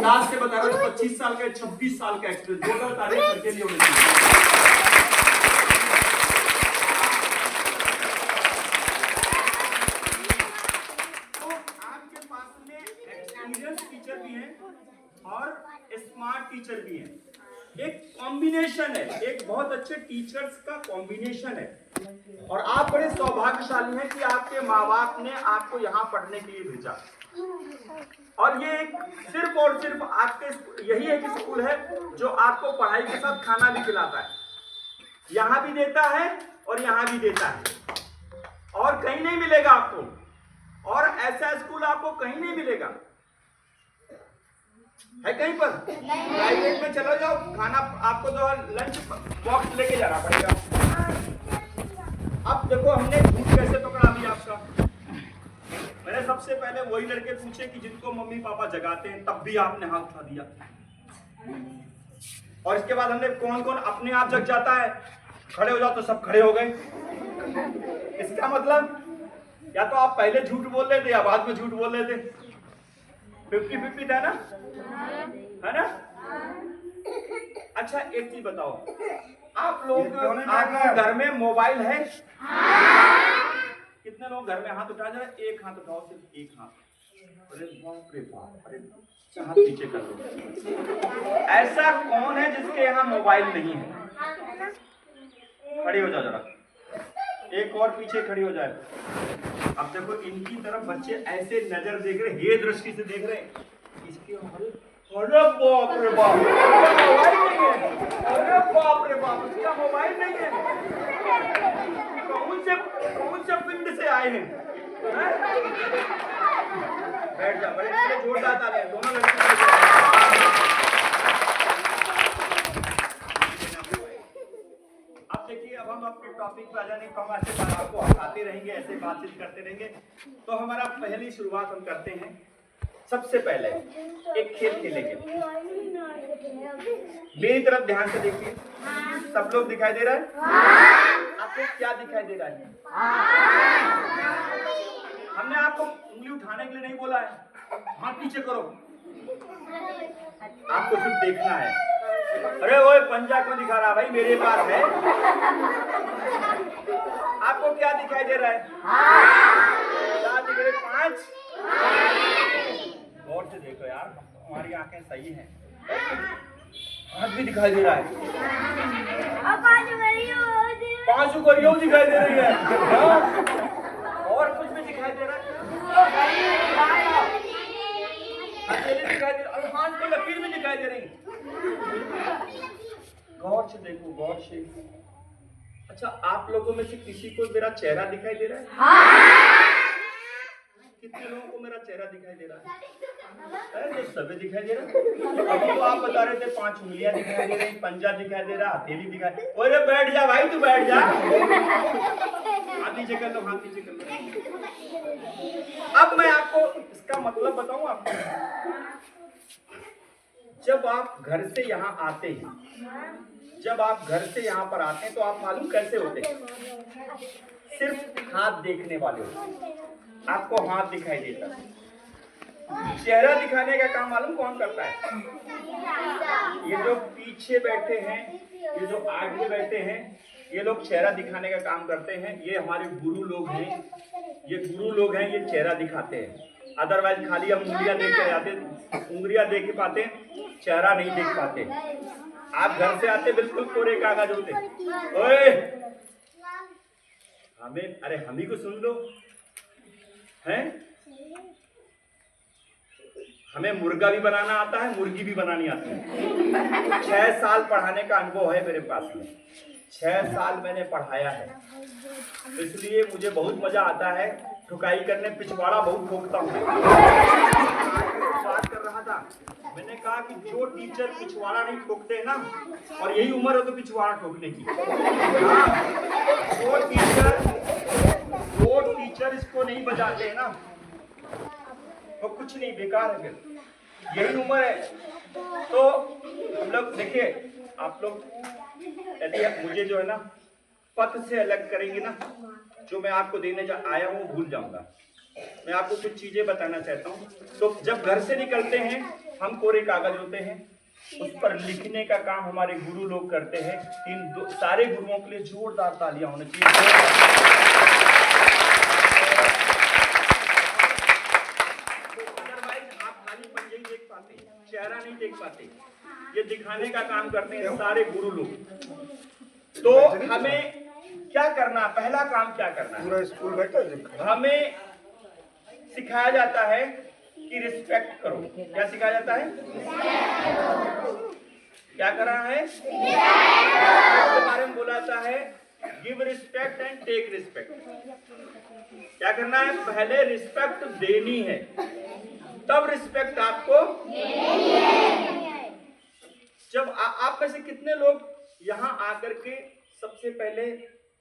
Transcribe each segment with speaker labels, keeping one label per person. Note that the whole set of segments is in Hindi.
Speaker 1: अंदाज से बता रहा हूँ, 25 साल का 26 साल का एक्सपीरियंस, जोरदार तारीफ करके लिए होने चाहिए। तो आपके पास में एक्सपीरियंस टीचर भी हैं और स्मार्ट टीचर भी हैं, एक कॉम्बिनेशन है, एक बहुत अच्छे टीचर्स का कॉम्बिनेशन है। और आप बड़े सौभाग्यशाली हैं कि आपके माँ बाप ने आपको यहाँ पढ़ने के लिए भेजा। और ये सिर्फ और सिर्फ आपके यही एक स्कूल है जो आपको पढ़ाई के साथ खाना भी खिलाता है, यहाँ भी देता है और यहाँ भी देता है, और कहीं नहीं मिलेगा आपको। और ऐसा स्कूल आपको कहीं नहीं मिलेगा, है कहीं पर? प्राइवेट में चलो जाओ, खाना आपको तो लंच बॉक्स लेके जाना पड़ेगा। अब देखो हमने झूठ कैसे पकड़ा भी आपका। मैंने सबसे पहले वही लड़के पूछे कि जिनको मम्मी पापा जगाते हैं, तब भी आपने हाथ उठा दिया। और इसके बाद हमने कौन कौन अपने आप जग जाता है, खड़े हो जाओ, तो सब खड़े हो गए। इसका मतलब या तो आप पहले झूठ बोल रहे थे या बाद में झूठ बोल रहे थे। 50-50 था ना, है ना? अच्छा एक चीज बताओ, आप लोग आपके घर में मोबाइल है? कितने लोग घर में? हाथ उठा जरा, एक हाथ उठाओ, सिर्फ एक हाथ। अरे बाप रे बाप, अरे हाथ नीचे कर दो। ऐसा कौन है जिसके यहाँ मोबाइल नहीं है? खड़ी हो जाओ जरा, एक और पीछे खड़ी हो जाए। अब देखो इनकी तरफ बच्चे ऐसे नजर देख रहे, ये दृष्टि से देख रहे हैं, इसके अरे बाप रे बाप, मोबाइल नहीं है। अरे बाप रे बाप, इसका मोबाइल नहीं है। कौन से पिंड से आए हैं? बैठ जा, बड़े जोरदार ताली दोनों लड़के। अब देखिए, अब हम अपने टॉपिक पे आ जाने को, हम ऐसे आपको हंसाते रहेंगे, ऐसे बातचीत करते रहेंगे। तो हमारा पहली शुरुआत हम करते हैं। सबसे पहले एक खेल खेलेंगे। मेरी तरफ ध्यान से देखिए, सब लोग दिखाई दे रहा है? आपको क्या दिखाई दे रहा है? हमने आपको उंगली उठाने के लिए नहीं बोला है, हाथ पीछे करो, आपको सिर्फ देखना है। अरे वो पंजा क्यों दिखा रहा भाई, मेरे पास है। आपको क्या दिखाई दे रहा है? क्या दिख रहे? 5। गौर से देखो यार, हमारी आंखें सही हैं। हाथ भी दिखाई दे रहा है, 5 उंगलियां दिखाई दे रही है। और कुछ भी दिखाई दे रहा है? अकेले दिखाई दे रहा है, हाथ को लकीर भी दिखाई दे रही। गौर से देखो, गौर से। अच्छा, आप लोगों में से किसी को मेरा चेहरा दिखाई दे रहा है? कितने लोगों को मेरा चेहरा दिखाई दे रहा है? तो सभी दिखाई दे रहा है। अभी तो आप बता रहे थे 5 उंगलियां दिखाई दे रही, पंजा दिखाई दे रहा, हथेली दिखाई। ओए बैठ जा भाई, तू बैठ जा। हाथ नीचे कर लो, हाथ नीचे कर लो। अब मैं आपको इसका मतलब बताऊं आपको। जब आप घर से यहाँ आते हैं, जब आप घर से यहाँ पर आते हैं, तो आप मालूम कैसे होते हैं? सिर्फ हाथ देखने वाले होते हैं, आपको हाथ दिखाई देता है। चेहरा दिखाने का काम मालूम कौन करता है? ये जो पीछे बैठे हैं, ये जो आगे बैठे हैं, ये लोग चेहरा दिखाने का काम करते हैं। ये हमारे गुरु लोग हैं, ये गुरु लोग हैं, ये चेहरा दिखाते हैं। अदरवाइज खाली हम उंगलियां देख के जाते, उंगलियां देख पाते, चेहरा नहीं देख पाते। आप घर से आते बिल्कुल कोरे कागज होते। ओए हमें, अरे हम ही को सुन लो, हैं? हमें मुर्गा भी बनाना आता है, मुर्गी भी बनानी आती है। 6 साल पढ़ाने का अनुभव है मेरे पास में, 6 साल मैंने पढ़ाया है, इसलिए मुझे बहुत मजा आता है ठुकाई करने। पिछवाड़ा बहुत ठोकता हूँ। बात कर रहा था, मैंने कहा कि जो टीचर पिछवाड़ा नहीं ठोकते हैं ना, और यही उम्र है तो पिछवाड़ा ठोकने की, वो टीचर इसको नहीं बजाते हैं ना, वो कुछ नहीं, बेकार है। फिर यही उम्र है। तो हम लोग देखिए, आप लोग यदि आप मुझे जो है ना पथ से अलग करेंगे ना, जो मैं आपको देने आया हूँ भूल जाऊंगा। मैं आपको कुछ चीजें बताना चाहता हूँ। तो जब घर से निकलते हैं हम कोरे कागज होते हैं, उस पर लिखने का काम हमारे गुरु लोग करते हैं। इन सारे गुरुओं के लिए जोरदार तालियां होनी चाहिए। अदरवाइज आप खाली पंजे ही देख पाते, चेहरा नहीं देख पाते। ये दिखाने का काम करते हैं सारे गुरु लोग। तो हमें क्या करना, पहला काम क्या करना है?
Speaker 2: पूरा स्कूल बैठा
Speaker 1: हमें सिखाया जाता है कि रिस्पेक्ट करो। क्या सिखाया जाता है? क्या करना है? इसके बारे में बोला जाता है give respect and take respect. क्या करना है? पहले रिस्पेक्ट देनी है, तब रिस्पेक्ट आपको जब आप में से कितने लोग यहाँ आकर के सबसे पहले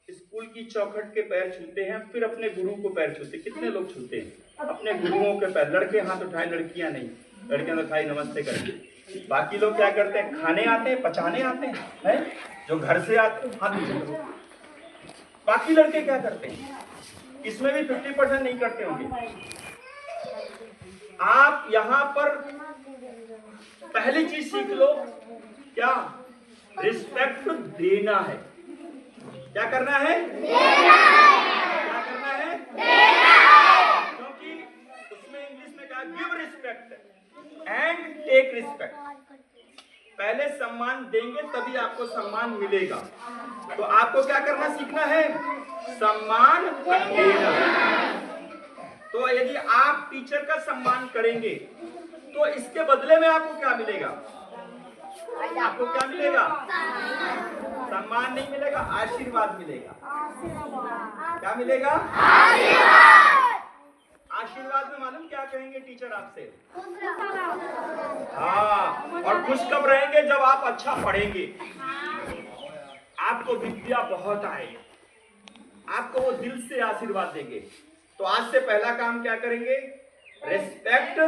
Speaker 1: स्कूल की चौखट के पैर छूते हैं, फिर अपने गुरु को पैर छूते? कितने लोग छूते हैं अपने गुरुओं के पैर? लड़के हाथ उठाए, लड़कियां नहीं। लड़कियां तो खाई नमस्ते करके। बाकी लोग क्या करते हैं? खाने आते हैं, पचाने आते हैं, जो घर से आते हैं हाथ नीचे करो। बाकी लड़के क्या करते हैं? इसमें भी 50% नहीं करते होंगे। आप यहाँ पर पहली चीज सीख लो, क्या? रिस्पेक्ट देना है। क्या करना है? क्या करना है? क्योंकि उसमें इंग्लिश में कहा give respect and take respect. पहले सम्मान देंगे तभी आपको सम्मान मिलेगा। तो आपको क्या करना सीखना है? सम्मान देना। तो यदि आप टीचर का सम्मान करेंगे तो इसके बदले में आपको क्या मिलेगा? आपको क्या मिलेगा? सम्मान नहीं मिलेगा, आशीर्वाद मिलेगा। क्या मिलेगा? आशीर्वाद में मालूम क्या कहेंगे टीचर आपसे? हाँ, और खुश कब रहेंगे? जब आप अच्छा पढ़ेंगे, आपको विद्या बहुत आए, आपको वो दिल से आशीर्वाद देंगे। तो आज से पहला काम क्या करेंगे? रिस्पेक्ट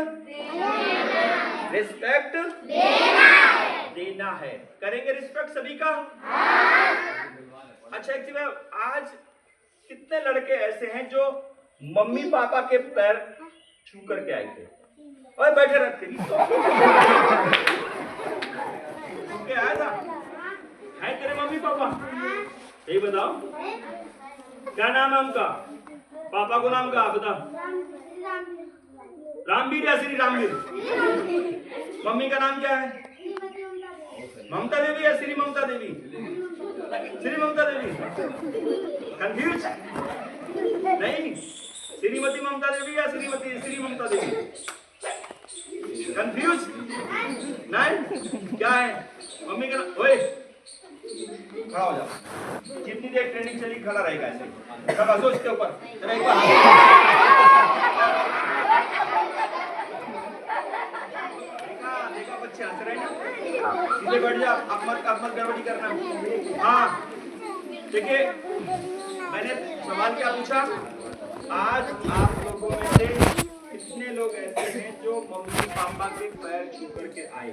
Speaker 1: देना है। करेंगे रिस्पेक्ट सभी का? अच्छा, एक चीज, आज कितने लड़के ऐसे हैं जो मम्मी पापा के पैर छू करके आए थे? और बैठे रखते आया था? है तेरे मम्मी पापा? यही बताओ, क्या नाम है उनका? पापा को नाम क्या बता? रामवीर या श्री रामवीर? मम्मी का नाम क्या है? ममता देवी या श्री ममता देवी? श्री ममता देवी। कंफ्यूज नहीं? श्रीमती ममता देवी या श्री ममता देवी? कंफ्यूज नहीं? क्या है मम्मी का नाम? ओए खड़ा हो जाओ। जितनी देर ट्रेनिंग चली खड़ा रहेगा ऐसे। सब हंसो इसके ऊपर। एक बार देखा बच्चे हंस रहे हैं ना? सीधे बैठ जा, अब मत गड़बड़ी करना। हाँ, देखिए, मैंने सवाल क्या पूछा? आज आप लोगों में से कितने लोग ऐसे हैं जो मम्मी पापा के पैर छू करके आए?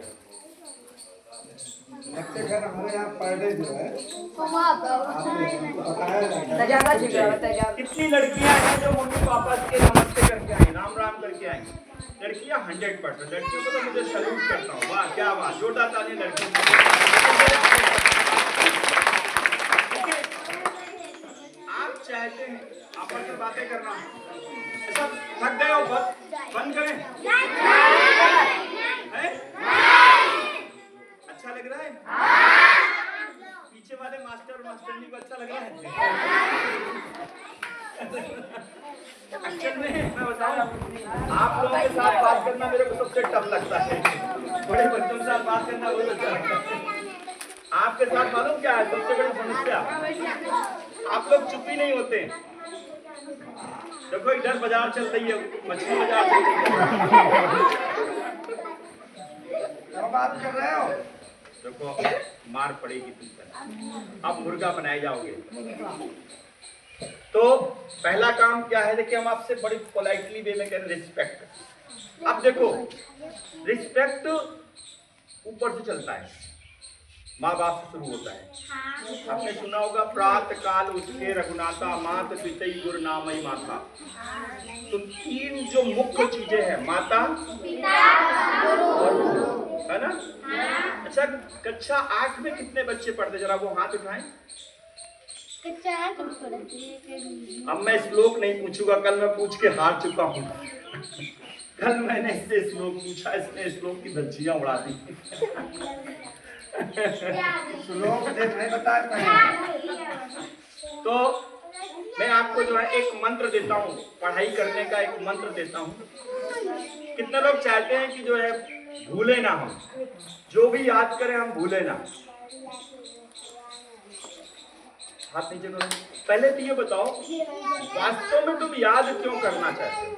Speaker 2: हमारे यहाँ पहले जो है
Speaker 1: कितनी लड़कियां हैं जो मम्मी पापा के नमस्ते करके आई, राम राम करके आई? लड़कियां 100%। लड़कियों को तो मुझे सैल्यूट करता हूँ। वाह, क्या बात, जोरदार ताली लड़कियों को। आप चाहते हैं आपस में बातें करना, ऐसा थक गए हो? बंद करें? अच्छा लग रहा है? पीछे वाले मास्टर मास्टरनी को अच्छा लग रहा है? एक्चुअल में मैं बताऊं, आप लोगों के साथ बात करना मेरे को सबसे टफ लगता है। बड़े बच्चों के साथ बात करना बहुत अच्छा लगता है। आपके साथ मालूम क्या है सबसे बड़ी समस्या? आप लोग चुप ही नहीं होते। देखो इधर बाजार चल रही है, मछली बाजार चल रही है।
Speaker 2: क्या बात कर रहे हो?
Speaker 1: देखो मार पड़ेगी तुम पर, आप मुर्गा बनाए जाओगे। तो पहला काम क्या है? देखिए, हम आपसे बड़ी पोलाइटली वे में कह रहे हैं रिस्पेक्ट। अब देखो, रिस्पेक्ट ऊपर से चलता है, माँ बाप से शुरू होता है। आपने सुना होगा प्रात काल उसके रघुनाथा मात पितई गुरु नामई माता। तो तीन जो मुख्य चीजें हैं, माता और गुरु, है ना? अच्छा, कक्षा 8 में कितने बच्चे पढ़ते, जरा वो हाथ उठाएं। अब मैं श्लोक नहीं पूछूंगा, कल मैं पूछ के हार चुका हूँ। कल मैंने इससे श्लोक पूछा, इसने श्लोक की धज्जियां उड़ा दी।
Speaker 2: श्लोक नहीं बताया।
Speaker 1: तो मैं आपको जो है एक मंत्र देता हूँ, पढ़ाई करने का एक मंत्र देता हूँ। कितने लोग चाहते हैं कि जो है भूले ना, हम जो भी याद करें हम भूले ना? हाथ नीचे करो। पहले तो ये बताओ, वास्तव में तुम याद क्यों करना चाहते हो?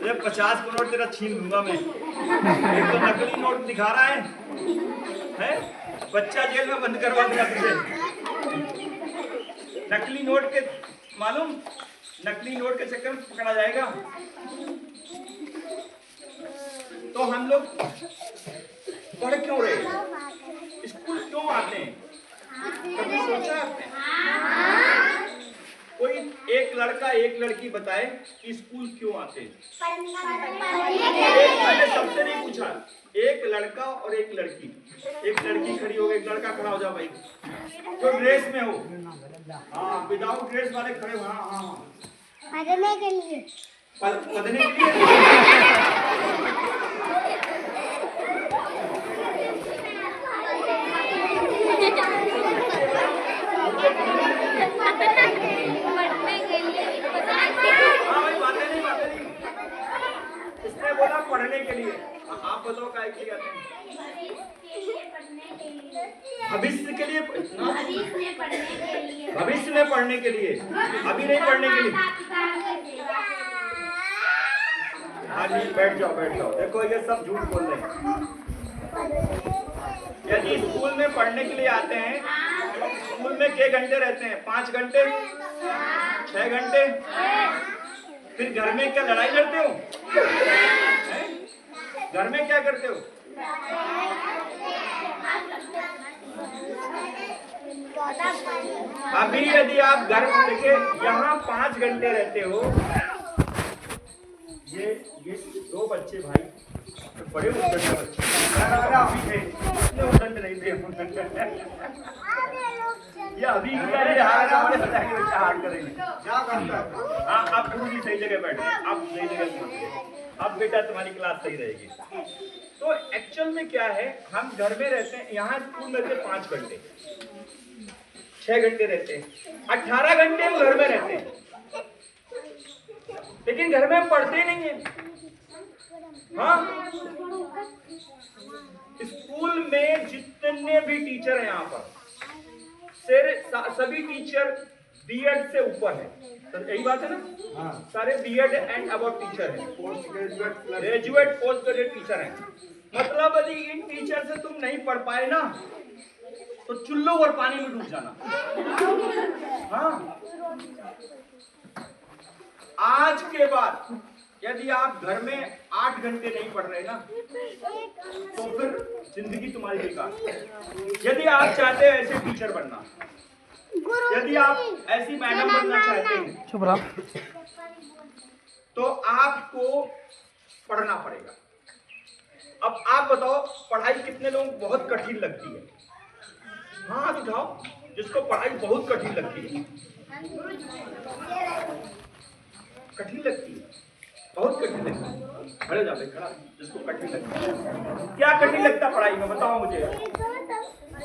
Speaker 1: ये 50 को नोट तेरा छीन लूंगा मैं। एक तो नकली नोट दिखा रहा है? बच्चा जेल में बंद करवा दिया तुझे। नकली नोट के मालूम, नकली नोट के चक्कर में पकड़ा जाएगा। तो हम लोग पढ़ क्यों रहे, स्कूल क्यों आते हैं? कभी सोचा आपने? कोई एक लड़का एक लड़की बताए कि स्कूल क्यों आते हैं? मैंने सबसे नहीं पूछा, एक लड़का और एक लड़की। एक लड़की खड़ी हो गई, एक लड़का खड़ा हो जाओ भाई, जो ड्रेस में हो। हाँ, विदाउट ड्रेस वाले खड़े हो। हाँ हाँ, पढ़ने के लिए। पढ़ने के लिए बोला पढ़ने के लिए। आप बताओ क्या के लिए आते हैं? भविष्य के लिए, भविष्य में पढ़ने के लिए, अभी नहीं पढ़ने के लिए। हाँ जी, बैठ जाओ बैठ जाओ। देखो ये सब झूठ बोल रहे हैं। यदि स्कूल में पढ़ने के लिए आते हैं, स्कूल में कितने घंटे रहते हैं? 5 घंटे, 6 घंटे। फिर घर में क्या लड़ाई लड़ते हो? घर में क्या करते हो? अभी यदि आप घर के यहाँ 5 घंटे रहते हो, ये 2 बच्चे भाई, बड़े उद्दंड बच्चे, उद्दंड नहीं थे। ये अभी हमारे बताएंगे बच्चा हार्ड करेंगे।
Speaker 2: क्या करता है?
Speaker 1: हाँ, आप गुरु जी सही जगह बैठे, आप सही जगह पहुंचे। अब बेटा तुम्हारी क्लास सही रहेगी। तो एक्चुअल में क्या है, हम घर में रहते हैं, यहाँ स्कूल में रहते 5 घंटे, 6 घंटे रहते हैं, 18 घंटे हम घर में रहते हैं, लेकिन घर में हम पढ़ते नहीं है। हाँ, स्कूल में जितने भी टीचर हैं यहाँ पर, सभी टीचर बीएड से ऊपर है। तो यही बात है ना?
Speaker 2: हाँ।
Speaker 1: सारे बीएड एंड अबव टीचर हैं, ग्रेजुएट पोस्ट ग्रेजुएट टीचर हैं। मतलब यदि इन टीचर से तुम नहीं पढ़ पाए ना, तो चुल्लू और पानी में डूब जाना। हाँ, आज के बाद यदि आप घर में 8 घंटे नहीं पढ़ रहे ना, तो फिर जिंदगी तुम्हारी बेकार। यदि आप चाहते हैं ऐसे टीचर बनना, यदि आप ऐसी मैडम बनना चाहते हैं, चुप रहो, तो आपको पढ़ना पड़ेगा। अब आप बताओ, पढ़ाई कितने लोगों को बहुत कठिन लगती है? हाँ उठाओ, जिसको पढ़ाई बहुत कठिन लगती है। कठिन लगती है, बहुत कठिन लगती है। खड़े जाओ, खड़ा, जिसको कठिन लगती है। क्या कठिन लगता है पढ़ाई में, बताओ मुझे।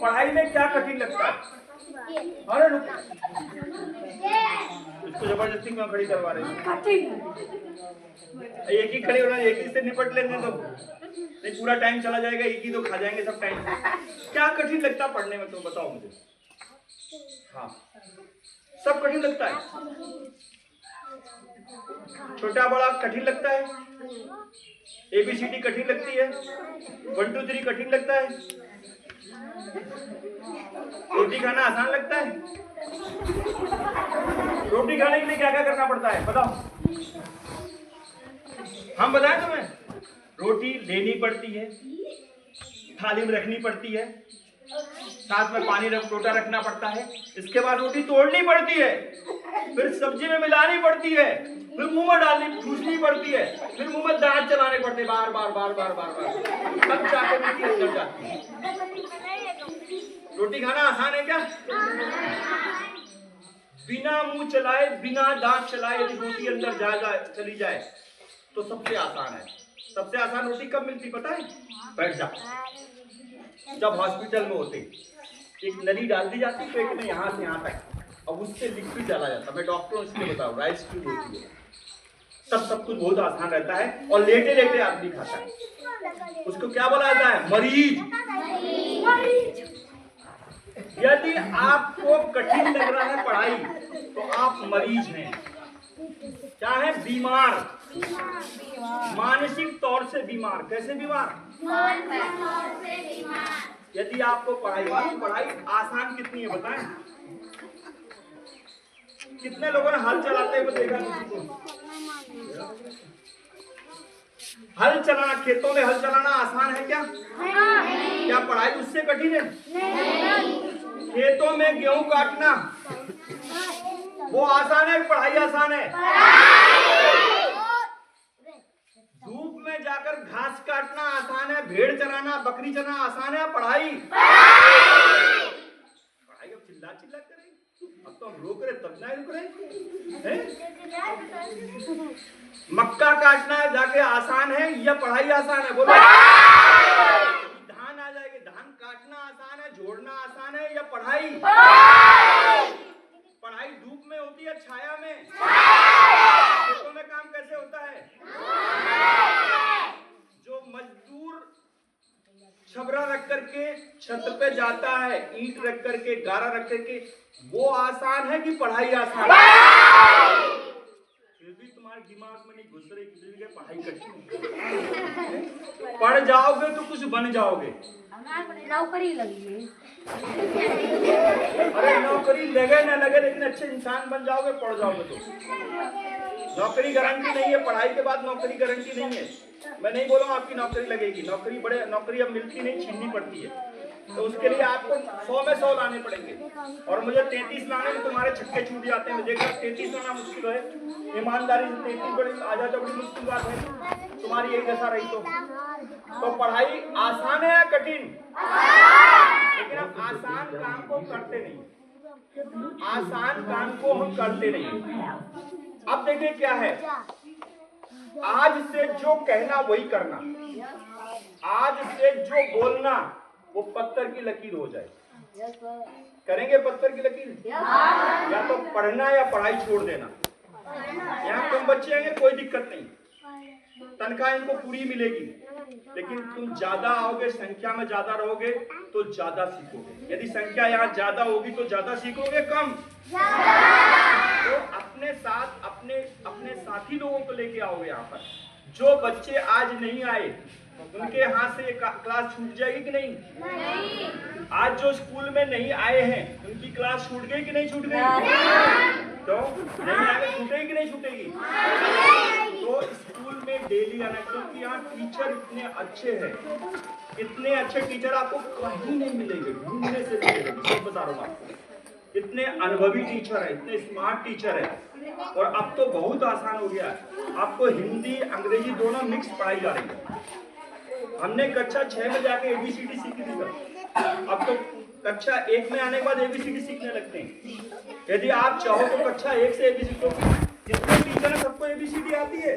Speaker 1: पढ़ाई में क्या कठिन लगता है? अरे रुक, इसको जबरदस्ती में खड़ी करवा रहे हैं। एक ही खड़े होना, एक ही से निपट लेते तो नहीं, पूरा टाइम चला जाएगा, एक ही तो खा जाएंगे सब टाइम। क्या कठिन लगता है पढ़ने में, तुम बताओ मुझे। हाँ, सब कठिन लगता है, छोटा बड़ा कठिन लगता है, ABCD कठिन लगती है, 1 2 3 कठिन लगता है, रोटी खाना आसान लगता है। रोटी खाने के लिए क्या क्या करना पड़ता है बताओ? हम बताएं तुम्हें, रोटी लेनी पड़ती है, थाली में रखनी पड़ती है, साथ में पानी लोटा रखना पड़ता है, इसके बाद रोटी तोड़नी पड़ती है, फिर सब्जी में मिलानी पड़ती है, फिर मुंह में डालनी ठूसनी पड़ती है, फिर मुंह में दांत चलाने पड़ते बार बार बार बार बार बार, तब जाके रोटी अंदर जाती है। रोटी खाना आसान है क्या? बिना मुंह चलाए, बिना दांत चलाए यदि रोटी अंदर चली जाए तो सबसे आसान है। सबसे आसान रोटी कब मिलती पता है? बैठ जा, जब हॉस्पिटल में होते एक नली डाल दी जाती पेट में यहाँ से यहाँ तक, अब उससे लिक्विड डाला जाता, मैं डॉक्टरों इसलिए बताऊँ, राइस ट्यूब होती है, तब सब कुछ बहुत आसान रहता है और लेटे लेटे आदमी खाता है। उसको क्या बोला जाता है? मरीज। यदि आपको कठिन लग रहा है पढ़ाई तो आप मरीज हैं। क्या है? बीमार, मानसिक तौर से बीमार। कैसे बीमार? यदि आपको पढ़ाई आसान कितनी है बताएं? कितने लोगों ने हल चलाते हुए देखा किसी को? हल चलाना, खेतों में हल चलाना आसान है क्या? क्या पढ़ाई उससे कठिन है? खेतों में गेहूं काटना वो आसान है, पढ़ाई आसान है? धूप में जाकर घास काटना आसान है, भेड़ चराना, बकरी चराना आसान है? पढ़ाई अब चिल्ला चिल्ला करें, अब तो हम रोक रहे तब ना रुक रहे। मक्का काटना जाके आसान है या पढ़ाई आसान है? बोलो। धान आ जाएगी, धान काटना आसान है, जोड़ना आसान है या पढ़ाई? पढ़ाई धूप में होती है, छाया में? खेतों में काम कैसे होता है? जो मजदूर छबरा रख करके छत पे जाता है, ईंट रख करके, गारा रख करके, वो आसान है कि पढ़ाई आसान है? फिर भी तुम्हारे दिमाग में नहीं घुस रही कि पढ़ाई कठिन। पढ़ जाओगे तो कुछ बन जाओगे।
Speaker 3: नौकरी लगी।
Speaker 1: अरे नौकरी लगे ना लगे लेकिन अच्छे इंसान बन जाओगे पढ़ जाओगे तो। नौकरी गारंटी नहीं है, पढ़ाई के बाद नौकरी गारंटी नहीं है। मैं नहीं बोल रहा हूँ आपकी नौकरी लगेगी, नौकरी अब मिलती नहीं, छीननी पड़ती है, तो उसके लिए आपको 100 में 100 लाने पड़ेंगे और मुझे 33 लाने में तुम्हारे छक्के छूट जाते हैं। देखा 33 लाना मुश्किल है, ईमानदारी से 33 बड़ी आ जाए तो बड़ी मुश्किल बात है। तुम्हारी एक दशा रही तो पढ़ाई आसान है या कठिन? लेकिन हम आसान काम को करते नहीं, आसान काम को हम करते नहीं। अब देखिए क्या है, आज से जो कहना वही करना, आज से जो बोलना वो पत्थर की लकीर हो जाए। करेंगे पत्थर की लकीर? या तो पढ़ना या पढ़ाई छोड़ देना। यहाँ कम बच्चे आएंगे कोई दिक्कत नहीं, तनख्वाह इनको पूरी मिलेगी, लेकिन तुम ज्यादा आओगे, संख्या में ज्यादा रहोगे तो ज्यादा सीखोगे। यदि संख्या यहाँ ज्यादा होगी तो ज्यादा सीखोगे, कम तो अपने साथ अपने साथी लोगों को लेके आओगे। यहाँ पर जो बच्चे आज नहीं आए उनके हाथ से क्लास छूट जाएगी कि नहीं? आज जो स्कूल में नहीं आए हैं उनकी क्लास छूट गई कि नहीं छूट गई? तो नहीं आगे छूटेगी कि नहीं छूटेगी? तो स्कूल में डेली आना, क्योंकि यहाँ टीचर इतने अच्छे हैं, इतने अच्छे टीचर आपको कहीं नहीं मिलेंगे, ढूंढने से मिलेंगे। सब बता रहा हूँ आपको, इतने अनुभवी टीचर है, इतने स्मार्ट टीचर है। और अब तो बहुत आसान हो गया है, आपको हिंदी अंग्रेजी दोनों मिक्स पढ़ाई जा रही है। हमने कक्षा 6 में जाके ABCD सीखी थी, अब तो कक्षा 1 में आने के बाद ABCD सीखने लगते हैं। यदि आप चाहो तो कक्षा 1 से ABCD, जितने टीचर है सबको ABCD आती है।